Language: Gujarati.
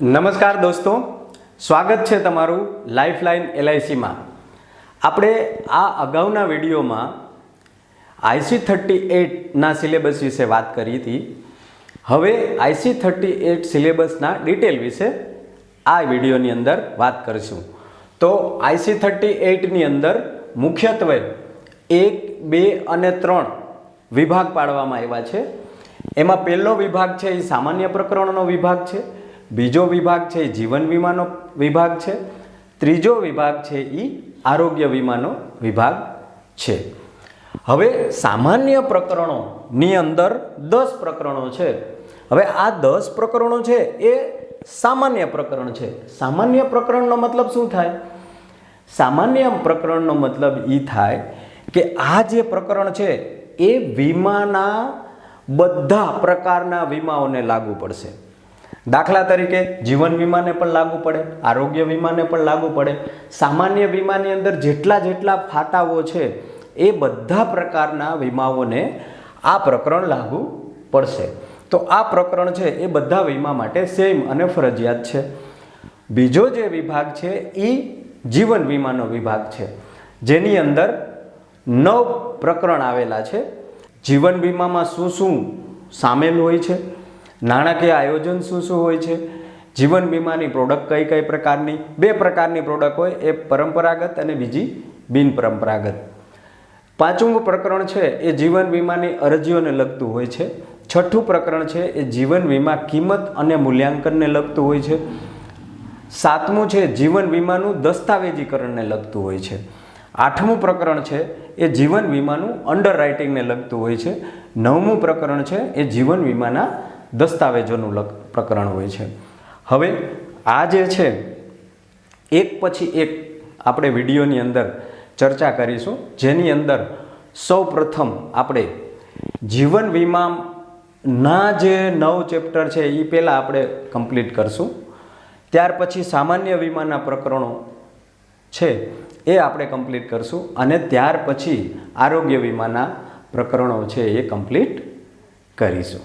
નમસ્કાર દોસ્તો, સ્વાગત છે તમારું લાઇફલાઇન LICમાં। આપણે આ અગાઉના વિડીયોમાં IC38ના સિલેબસ વિશે વાત કરી હતી। હવે IC38 સિલેબસના ડિટેલ વિશે આ વિડીયોની અંદર વાત કરીશું। તો IC38ની અંદર મુખ્યત્વે 1, 2 અને 3 વિભાગ પાડવામાં આવ્યા છે। એમાં પહેલો વિભાગ છે એ સામાન્ય પ્રકરણનો વિભાગ છે, બીજો વિભાગ છે એ જીવન વીમાનો વિભાગ છે, ત્રીજો વિભાગ છે એ આરોગ્ય વીમાનો વિભાગ છે। હવે સામાન્ય પ્રકરણોની અંદર 10 પ્રકરણો છે। હવે આ 10 પ્રકરણો છે એ સામાન્ય પ્રકરણ છે। સામાન્ય પ્રકરણનો મતલબ શું થાય? સામાન્ય પ્રકરણનો મતલબ એ થાય કે આ જે પ્રકરણ છે એ વીમાના બધા પ્રકારના વીમાઓને લાગુ પડશે। દાખલા તરીકે જીવન વીમાને પણ લાગુ પડે, આરોગ્ય વીમાને પણ લાગુ પડે। સામાન્ય વીમાની અંદર જેટલા ફાટાઓ છે એ બધા પ્રકારના વીમાઓને આ પ્રકરણ લાગુ પડશે। તો આ પ્રકરણ છે એ બધા વીમા માટે સેમ અને ફરજિયાત છે। બીજો જે વિભાગ છે એ જીવન વીમાનો વિભાગ છે, જેની અંદર 9 પ્રકરણ આવેલા છે। જીવન વીમામાં શું સામેલ હોય છે, નાણાકીય આયોજન શું હોય છે, જીવન વીમાની પ્રોડક્ટ કઈ પ્રકારની, 2 પ્રકારની પ્રોડક્ટ હોય, એ પરંપરાગત અને બીજી બિનપરંપરાગત। 5મું પ્રકરણ છે એ જીવન વીમાની અરજીઓને લગતું હોય છે। 6થું પ્રકરણ છે એ જીવન વીમા કિંમત અને મૂલ્યાંકનને લગતું હોય છે। 7મું છે જીવન વીમાનું દસ્તાવેજીકરણને લગતું હોય છે। 8મું પ્રકરણ છે એ જીવન વીમાનું અંડરરાઇટિંગને લગતું હોય છે। 9મું પ્રકરણ છે એ જીવન વીમાના દસ્તાવેજોનું પ્રકરણ હોય છે। હવે આ જે છે એક પછી એક આપણે વિડીયોની અંદર ચર્ચા કરીશું, જેની અંદર સૌ પ્રથમ આપણે જીવન વીમાના જે 9 ચેપ્ટર છે એ પહેલાં આપણે કમ્પ્લીટ કરશું। ત્યાર પછી સામાન્ય વીમાના પ્રકરણો છે એ આપણે કમ્પ્લીટ કરશું, અને ત્યાર પછી આરોગ્ય વીમાના પ્રકરણો છે એ કમ્પ્લીટ કરીશું।